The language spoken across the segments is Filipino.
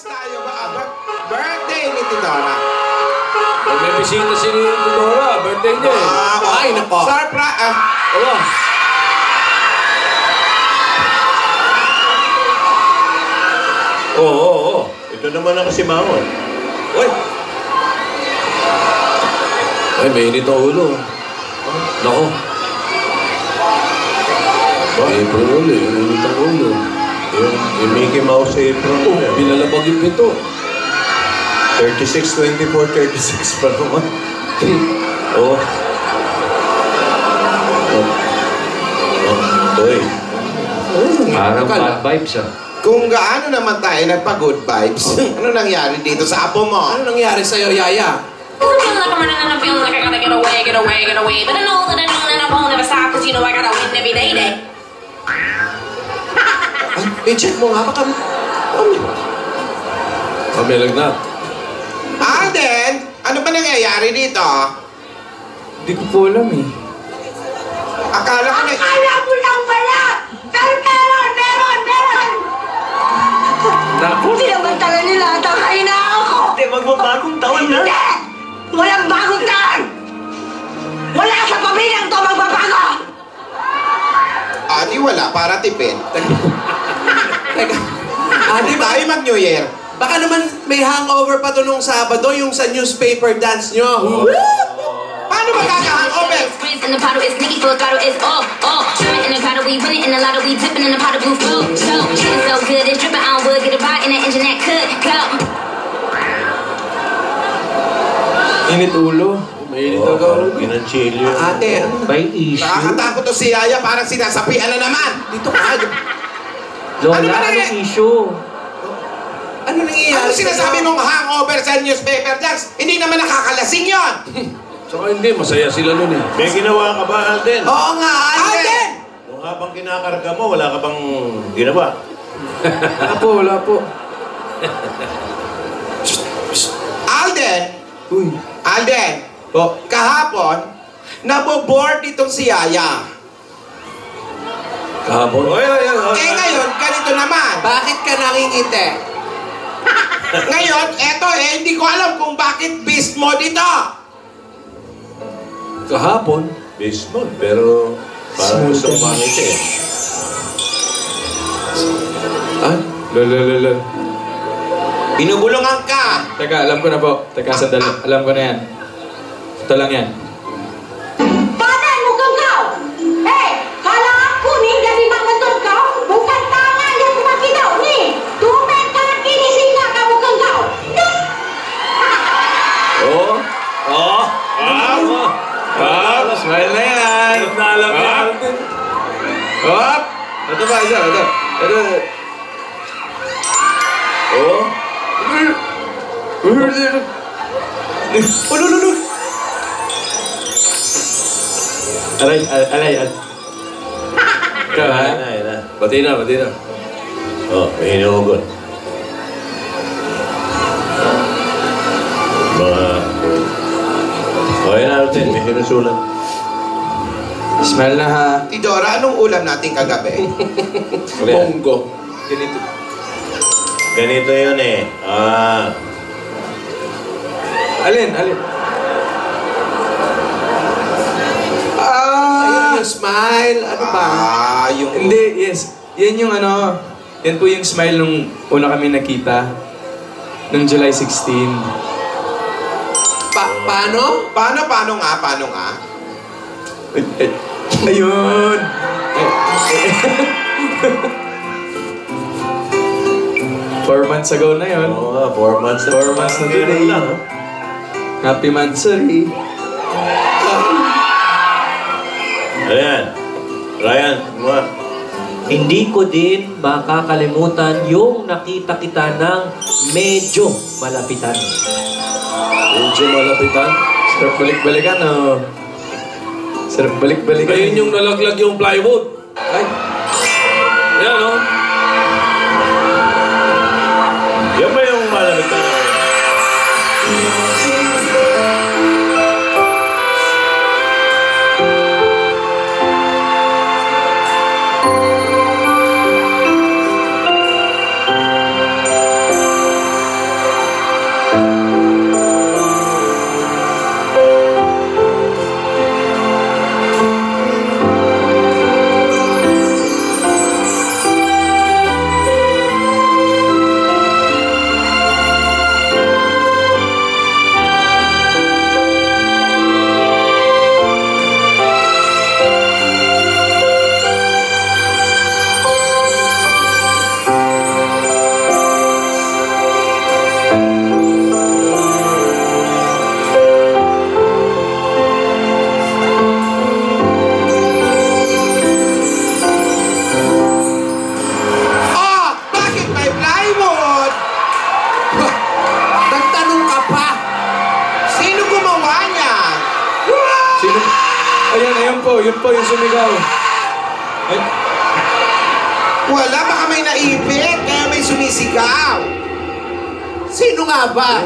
tayo ba? Birthday ni Tidora. Pag may bisita si Tidora, birthday niya eh. Ay, nako. Surprise! Aba. Oo. Ito naman ang si Mamon. Uy! Ay, may init ang ulo. Nako. April ulit, init ang ulo. Yung Mickey Mouse April. Binalabag yung pito. 36, 24, 36 pa naman. Oo. Uy. Parang bad vibes ah. Kung gaano naman tayo nagpa-good vibes, ano nangyari dito sa apo mo? Ano nangyari sa'yo, Yaya? I'm feeling like I'm running and I'm feeling like I gotta get away, get away, get away. But I know that I don't and I won't ever stop, cause you know I gotta win every day. Ay, check mo nga, baka... Kami lagnat. Alden, ano ba nangyayari dito? Hindi ko po alam eh. Akala ko na... Akala mo lang pala! Pero meron! Naku! Sinamantala nila at ang kaina ako! Hindi, magbabagong taon na. Hindi! Walang bagong taon! Wala sa pamilyang to magbabago! Di wala, para tipid. Teka, Di tayo mag-New Year. baka naman may hangover pa to nung Sabado, yung sa newspaper dance nyo. Paano magkaka-hangover? In the bottle is Nicky, full throttle is Dripping in the bottle, we winning in the lotto, we dipping in the pot of blue flow. Getting so good, it's dripping on wood, get a ride in that engine that could go. Init ulo. May init ang ulo. Ginanchilyo. Ate, ano? By issue. Nakakatakot to si Yaya, parang sinasapian na naman. Dito ka. Lola, Ano ba anong issue? Ano nangyayari? Ano sinasabi mong hangover sa newspaper dance? Hindi naman nakakalasing yon. Saka hindi, masaya sila nun eh. May ginawa ka ba, Alden? Oo nga, Alden! Nung habang kinakarga mo, wala ka bang ginawa? Wala po. Alden! Uy. Alden! Kahapon, naboboard itong si Yaya. Kahapon. Oy. Ngayon, ganito naman. Bakit ka nangingiti? Ngayon, eto hindi ko alam kung bakit beast mode ito. Kahapon. Baseball, pero parang gusto ko mangiti eh. Ah? Lala. Binubulungan ka. Teka, alam ko na po. Teka, sandali. Alam ko na yan. Ito lang yan. Padan mo kau! Hey, kalau aku ni jadi mak mentua kau, bukan tangan yang maki kau ni. Tumben kaki ni singa kamu kau. Smile na yan! Alam niya. Hop! Ito pa, ito. Ulululul! Alay. Ayun na. Bati na. May hinuhugot. Ayun na, Alden, may sinusulat. Smile na ha. Tidora, anong ulam natin kagabi? Monggo. Ganito. Ganito yun eh. Alin? Ayun yung smile. Ano ba? Yung... Hindi, yes. Yan yung ano. Yan po yung smile nung una kami nakita. Nung July 16. Paano? Paano nga? Ayun! 4 months ago na yun. Oo, 4 months na. 4 months na today. Happy Mansuri. Ayan. Ryan, mga. Hindi ko din makakalimutan yung nakita kita ng medyo malapitan. Medyo malapitan. Sarap balik-balikan, oh. Sarap balik-balikan. Ayun yung nalaglag yung plywood. Ay, Yan o. Yan ba yung malamig na? yun po yung sumigaw. Ay, Wala, baka may naipit, kaya may sumisigaw. Sino nga ba?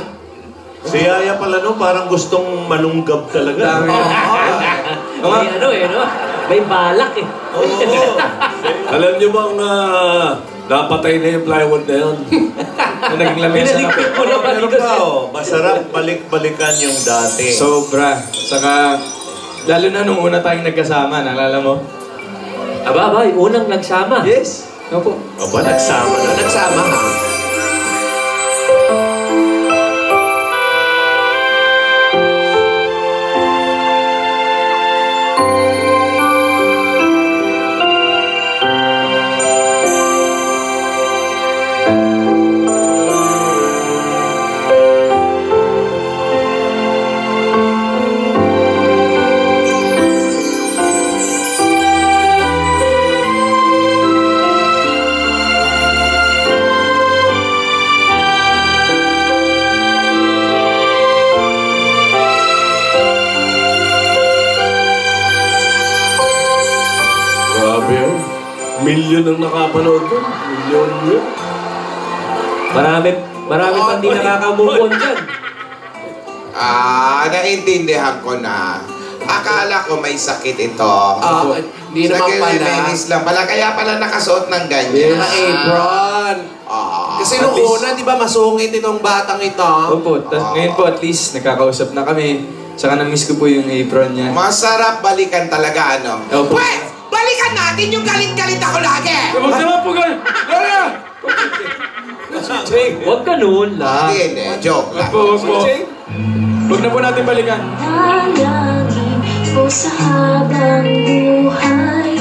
Si Yaya pala no, parang gustong manunggab talaga. dami. May ano eh, no? May balak eh. Oo. Alam niyo bang napatay na yung plywood na yun? Naging lamesa na po. Pinaligpit mo naman Meron dito pa, siya. oh. Masarap balik-balikan yung dati. Sobra. Saka, lalo na nung una tayong nagkasama, naalala mo? Aba, yung unang nagsama. Yes. Opo. Aba, nagsama na. Nagsama ha? Grabe yun. Milyon ang nakapanood doon. Milyon yun. Marami pang di nakaka-move on dyan. Naintindihan ko na. Akala ko may sakit ito. Hindi naman pala. Nag-reminis lang pala. Kaya pala nakasuot ng ganyan. Na apron. Kasi nung At least- una, di ba, masungit itong batang ito? Opo. Ngayon po, at least, nagkakausap na kami. Saka na-miss ko po yung apron niya. Masarap balikan talaga, ano? Opo. Pwes! Balikan natin yung galit-galit ako lagi! Huwag naman po ganun! Lola! Huwag ganun lang. Hindi, joke lang. Opo. Huwag na po natin balikan. Dalangin ko sa habang buhay,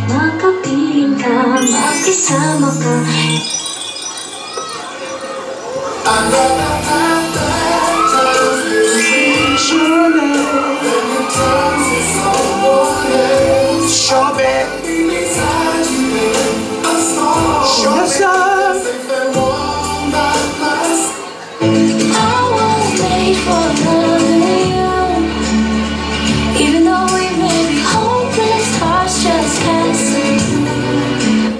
makapiling ka, makisama ka. I won't wait for another you. Even though we may be hopeless, hearts just can't see through.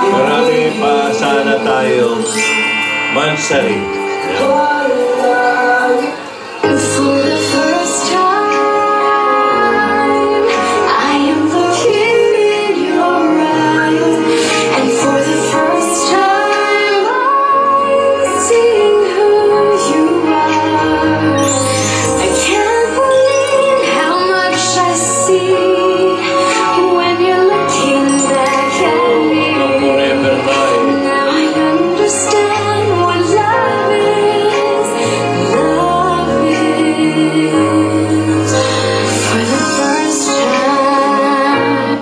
Marami pa sana tayong mansari. For the first time, I am looking in your eyes, and for the first time, I'm seeing who you are. I can't believe how much I see when you're looking back at me. Forever tayo. Now I understand what love is. Love is for the first time.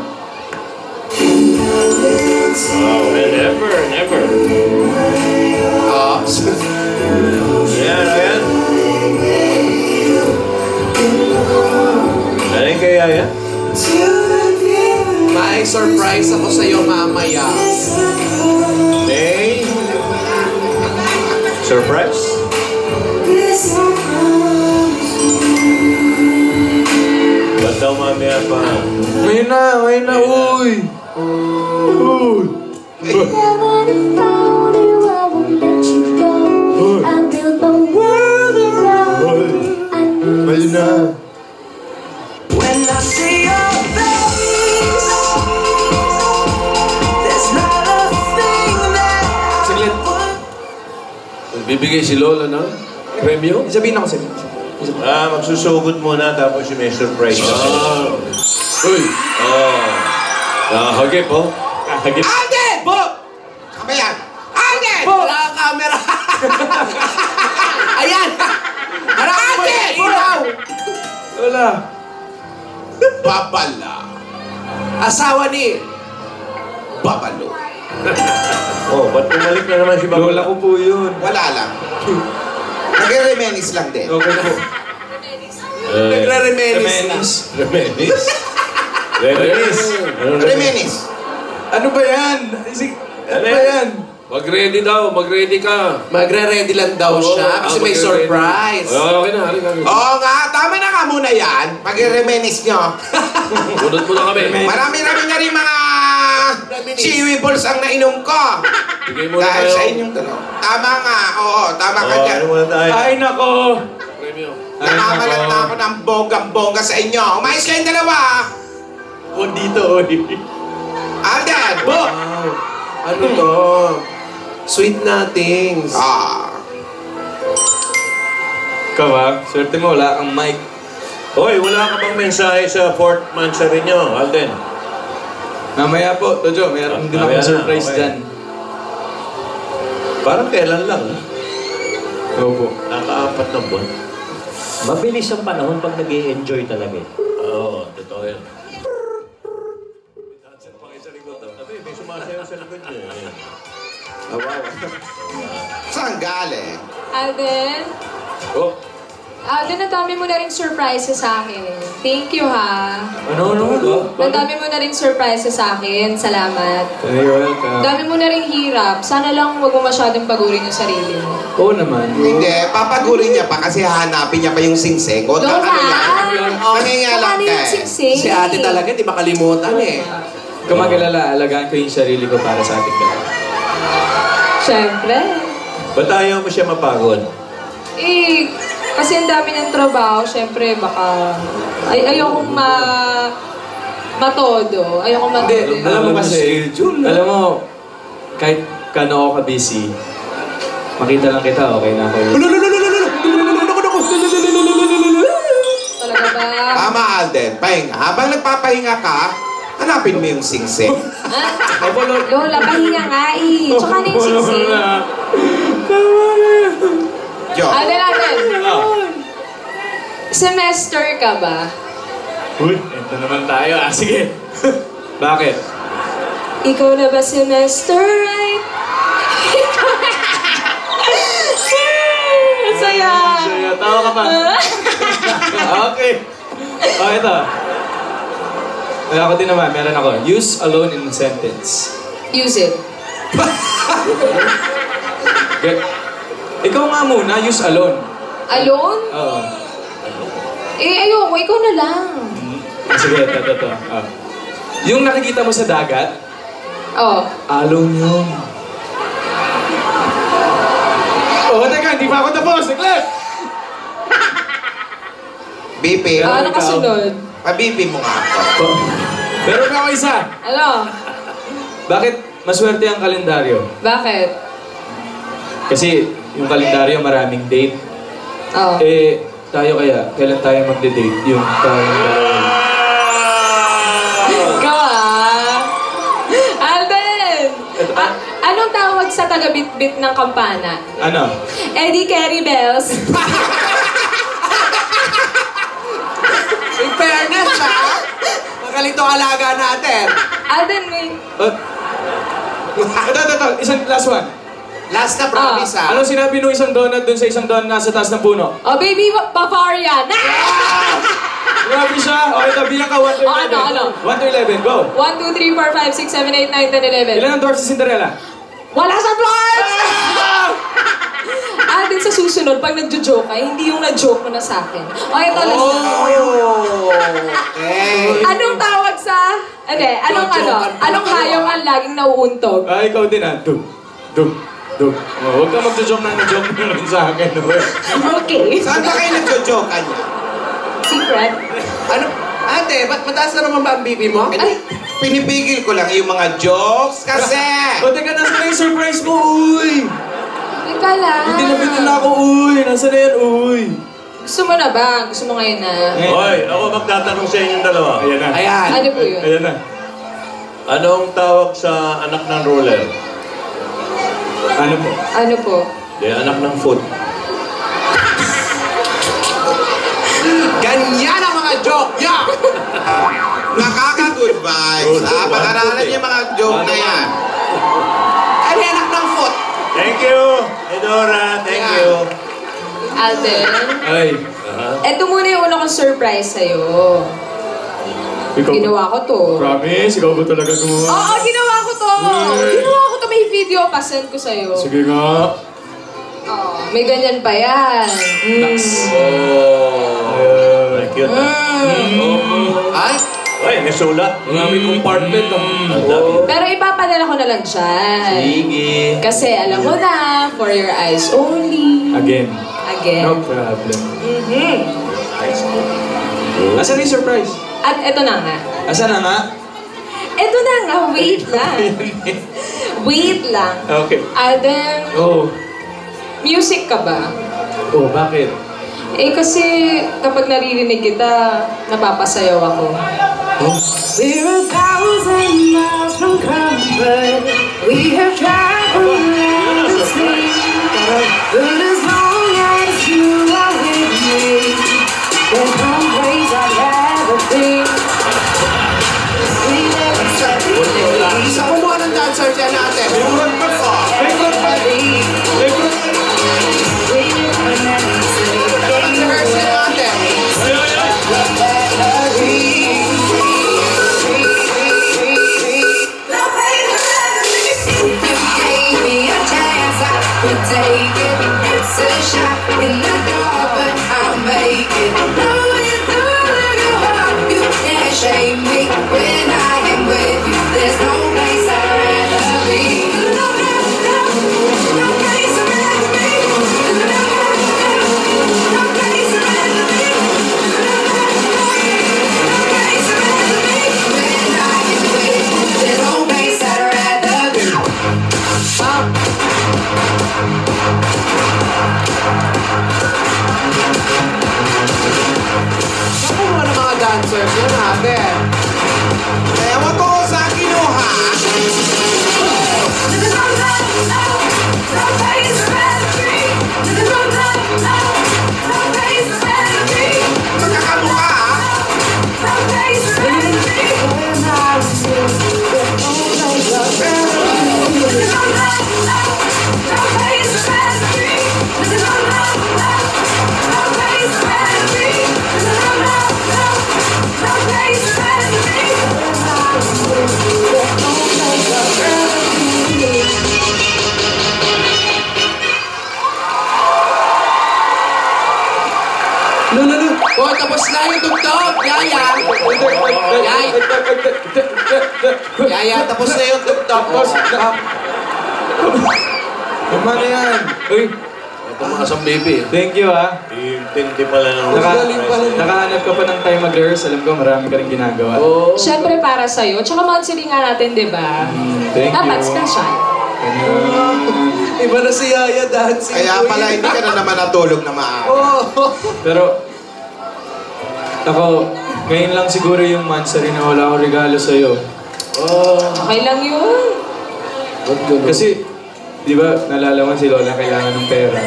Never. Ayan. Ano yung kay Yaya? May surprise ako sa iyo mamaya. May surprise? Ba't daw mamaya pa? Ngayon na, uy! Never found you, I won't let you go. I built the world around you. I knew Ngayon na. When I see your face, there's not a thing that Saglit. Bibigay si Lola ng premyo? Sabihin ako sa'yo. Magsusugod muna tapos may surprise na. Uy! Hagip, oh. Hagip. Alden! Po! Kabayan! Alden! Wala kang camera. Ayan! Harap mo yung ilaw! Lola. Babala. Asawa ni... Babalo. Ba't bumalik na naman si Baba? Lola ko po yun. Wala lang. Nag-reminis lang din. Okay na po. Nagre-remenis na. Remenis? Remenis? Reminis. Ano ba yan? Ano ba yan? Mag-ready daw, mag-ready ka. Magre-ready lang daw siya kasi may mag-ready. surprise. Okay na, halika. Oo nga, tama na nga muna yan. Pag-reminis nyo. Bunot mo na kami. Marami-rami na rin mga Reminis. Chewy balls ang nainom ko. Bigay mo na Dahil kayo. sa inyong dalawa. Tama nga, oo, tama ka dyan. Ano muna tayo? Ay, nako! Premio. Nakakalat na ako ng bonggang-bongga sa inyo. Umayos kayong dalawa. O dito, o dito. Alden! Wow. Ano to? Sweet nothings. Ikaw ha, swerte mo, wala kang mic. Hoy, wala ka bang mensahe sa fourth monthsary nyo, Alden? Mamaya po, Tojo, meron din Mamaya akong na, surprise okay. dyan. Parang kailan lang. Oo po. Nakaapat na buwan. Mabilis ang panahon pag nag-i-enjoy talaga eh. Oo, totoo yan. May sumasayaw sa likod niyo. Saan galing? Alden? Oh, Alden, nadami mo na rin surprises sa akin. Thank you, ha? Ano? Nadami mo na rin surprises sa akin. Salamat. You're welcome. Dami mo na rin hirap. Sana lang huwag mo masyadong pagurin yung sarili mo. Oo naman. Hindi, papagurin niya pa kasi hahanapin niya pa yung singsing. O, Lola! Nangingalam Paano ka yung eh. singsing? Si ate talaga, di makalimutan eh. Kung mag-alala, alagaan ko yung sarili ko para sa ating dalawa. Siyempre. Ba't ayaw mo siya mapagod? Eh, kasi ang dami ng trabaho, siyempre baka... ayokong matodo. Ayokong matodo. Hindi, alam mo kasi, alam mo, kahit kano ako ka-busy, makita lang kita, okay na ako. Talaga ba? Tama, Alden. Pahinga. Habang nagpapahinga ka, hanapin mo yung singsing. Lola, pahinga nga eh. Tsaka na yung singsing. Joke. Alden. Semester ka ba? Uy, ito naman tayo ah. Sige. Bakit? Ikaw na ba semester, right? Saya! Saya, tawa ka pa. Okay. Oh, ito. Wala ko din naman, meron ako. Use alone in a sentence. Use it. Ikaw nga muna, use alone. Alone? Oo. Eh, ayoko. Ikaw na lang. Sige, ito. Yung nakikita mo sa dagat, Oh. alone yun. Oh, teka, hindi pa ako tapos. Saglit! Bipi. Ano kasunod? Pabipi mo nga ako. Meron pa ako isa. Ano? Bakit maswerte ang kalendaryo? Bakit? Kasi yung kalendaryo maraming date. Oh. Eh, tayo kaya, kailan tayo magde-date? Yung kalendaryo. Ikaw Alden! Anong tawag sa taga-bit-bit ng kampana? Ano? Eddie Carey Bells. In fairness, ha? Magaling tong alaga natin. Alden, may... Ito. Isang last one. Last na promise, ha? Anong sinabi nung isang donut dun sa isang donut nasa taas ng puno? Oh, baby, Bavarian. Grabe siya. O, ito, bilang ka 1 to 11. Ano? 1 to 11, go. 1, 2, 3, 4, 5, 6, 7, 8, 9, 10, 11. Ilan ang dwarf si Cinderella? Wala sa dwarfs! Alden, sa susunod, pag nagjo-joke ka, hindi yung na-joke mo na sa akin. O, ito, last na. Okay. Anong tawag sa... Hindi, anong hayop ang laging nauuntog? Ah, ikaw din ah. Dug. Oh, huwag ka magjo-joke na na-joke mo naman sa akin. Okay. Saan ba kayo nagjo-jokean niya? Secret. Ano? Ate, ba't mataas na naman ba ang bibi mo? Ay, Pinipigil ko lang yung mga jokes kasi. O, teka, nasa na yung surprise mo, uy? ika lang. Hindi na ako, uy. Nasa na yan, uy? Gusto mo na ba? Gusto mo ngayon na? Hoy, ako magtatanong sa inyong dalawa. Ayan na. Ayan. Ano po yun? Ayan na. Anong tawag sa anak ng roller? Ano po? Ano po? Anak ng foot. Ganyan ang mga joke niya! Nakaka-good vibes. Pag-aralan niyo yung mga joke na yan. Ano yung anak ng foot? Thank you, Edora. Thank you. Alden, Ay. eto muna yung una kong surprise sa'yo. Ikaw. Ginawa ko to. Promise, ikaw ba talaga gumawa? Oo, ginawa ko to! Ginawa ko to. May video pa, send ko sa'yo. Sige nga. Oh, may ganyan pa yan. Ay, cute. Ay, Ay, may sulat. Maraming compartment. Ang dami. Pero ipapadala ko na lang dyan. Sige. Kasi alam mo na, for your eyes only. Again. Again. No problem. Mhm. Asan na yung surprise? At eto na nga. Asan na nga? Eto na nga, wait lang. Wait lang. Okay. Adam, Oh. music ka ba? Oh, bakit? Eh kasi kapag naririnig kita, napapasayaw ako. We're 1,000 miles from comfort. We have traveled around the sea. But as long as you are with me, there's no place I'd rather be. We never separate. sa kumuha ng dancer dyan natin. We never say Pag-rehearsal natin. you gave me a chance, I would take it. It's a shot in the dark, but I'll make it. Knowing through your heart, you can't shame me when I am with you. There's no place I'd rather be. No place I'd rather be. No place I'd rather be. No place I'd rather be. When I am with you, there's no place I'd rather be. Sa kumuha ng mga dancers dyan natin. Kaya mo to sa kinuha. Magkakamukha ha. No. Oh, tapos na yung tugtog. Yaya. Yaya, tapos na yung tugtog. Tama na yan. Uy, Ito mga sang baby. thank you ah. Intindi pala ng Nakahanap ka pa ng time mag-rehearse. Alam ko marami ka rin ginagawa. Siyempre para sa'yo. Tsaka monthly nga natin, di ba? Thank Dapat you. special. Iba na si Yaya dancing. Kaya pala hindi ka na naman natulog na maaga. Pero, ako, ngayon lang siguro yung monthsary na wala akong regalo sa'yo. Okay lang yun. Kasi, di ba, nalala mo si Lola kailangan ng pera.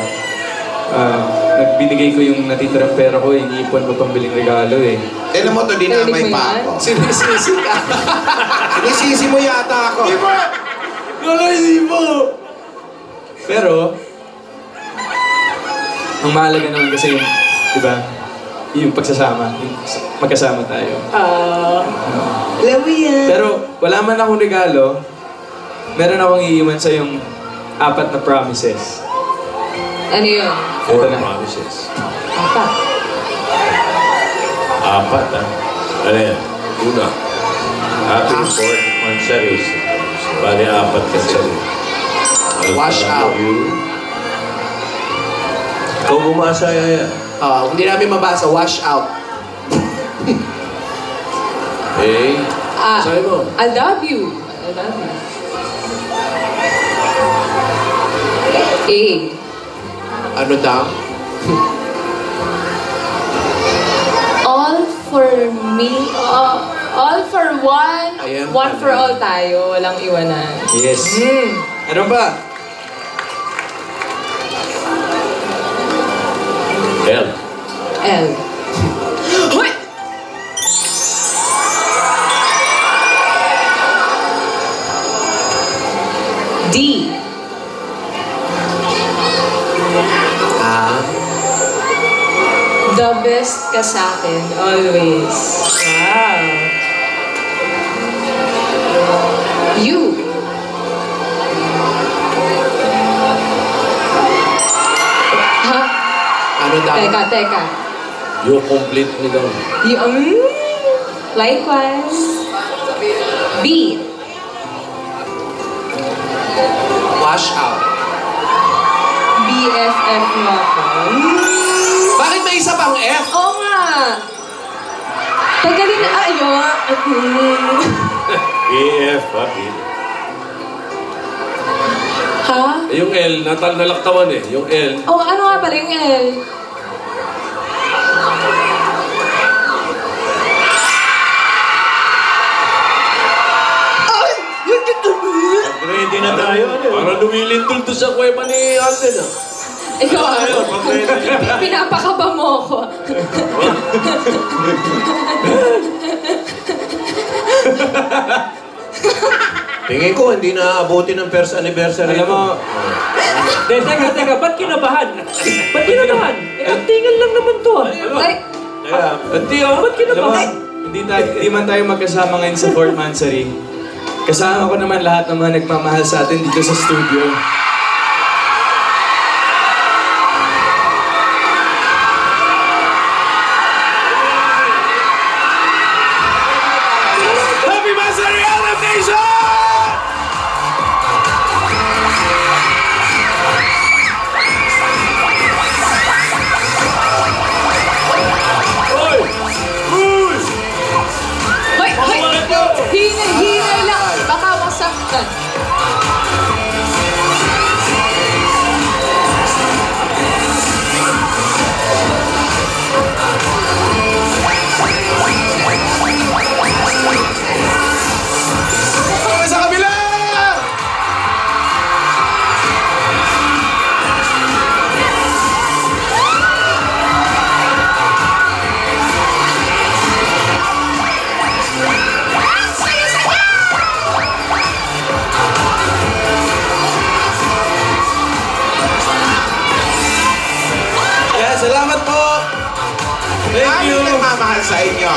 Nagbinigay ko yung natitirang pera ko, iniipon ko pambiling regalo eh. Tignan mo to, dinamay pa ako. Sinisisi ka. Sinisisi mo yata ako. Lola, hindi mo! Pero, ang mahalaga naman kasi yung, di ba, yung pagsasama, yung magkasama tayo. Alam mo yan. Pero, wala man akong regalo, meron akong iiwan sa yung 4 na promises. Ano yun? Ito na. promises. Apa? 4 ah. Ano yan? Una. Happy 4th monthsary. Bali 4 kasi. Wash out. Ikaw bumasa Yaya. Hindi namin mabasa. Wash out. Eh, Sabi mo? I love you. I love you. Ano daw? All for me. All for one. Ayan One pala. for all tayo. Walang iwanan. Yes. Ano ba? L. L. Hoy! D. The best ka sa'kin, always. Wow. U. Ano daw? Teka. You complete me daw. Likewise. B. Wash out. BFF mo ako. Bakit may isa pang F? Oo nga. Tagalin na ayun. EF, papi. Ha? Yung L, nalaktawan eh. Yung L. Oh, ano nga pala yung L? Ready na tayo. Parang lumilindol doon sa kuweba ni Alden ah. Ikaw, pinapakaba mo ako. Tingin ko, hindi na abutin ng first anniversary. Alam mo, Teka, ba't kinabahan? Ba't kinabahan? Eh, actingan lang naman to. Ay, Hindi ah. Ba't kinabahan? hindi man tayo magkasama ngayon sa Fort Mansari. Kasama ko naman lahat ng mga nagmamahal sa atin dito sa studio. Happy Mansari Alden Nation! Hoy! Uy! hinay lang. Baka masaktan. Okay, sa kabila! Yeah, salamat po. Thank you. Ay, nagmamahal sa inyo.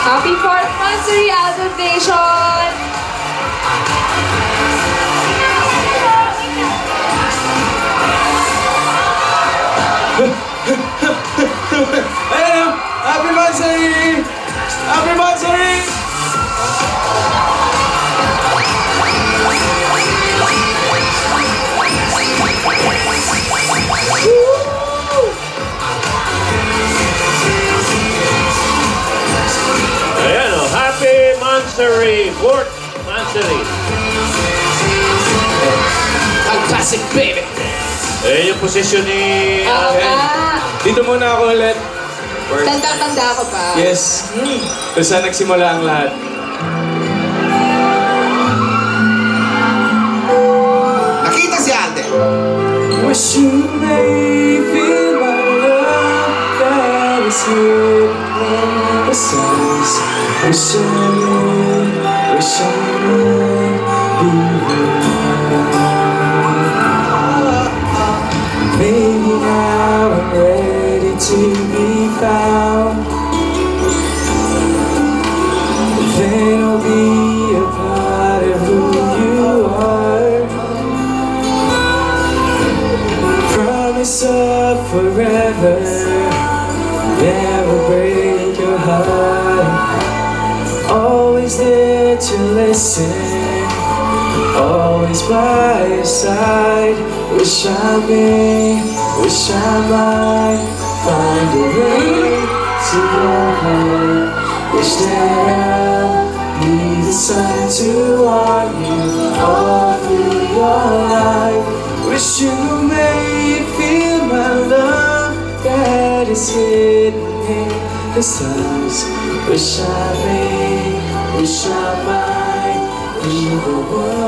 Happy 4th Mansari Alden Nation! Ayan o! Happy Mansari! Happy Mansari! Ayan o, Happy Mansari, Fort Mansari. Fantastic, baby! Ayan yung posisyon ni... Oo nga. Dito muna ako ulit. Tanda-tanda ko pa. Yes. Kung saan nagsimula ang lahat. Nakita si Alden. Wish you may feel my love that is here in the stars. Wish I would be there. Maybe now I'm ready to be found. Then I'll be a part of who you are. Promise of forever, never break your heart. Always there to listen, always by your side. Wish I might find a way to your heart. Wish that I'll be the sun to warm you all through your life. Wish you may feel my love that is hidden in the stars. Wish I might be the one.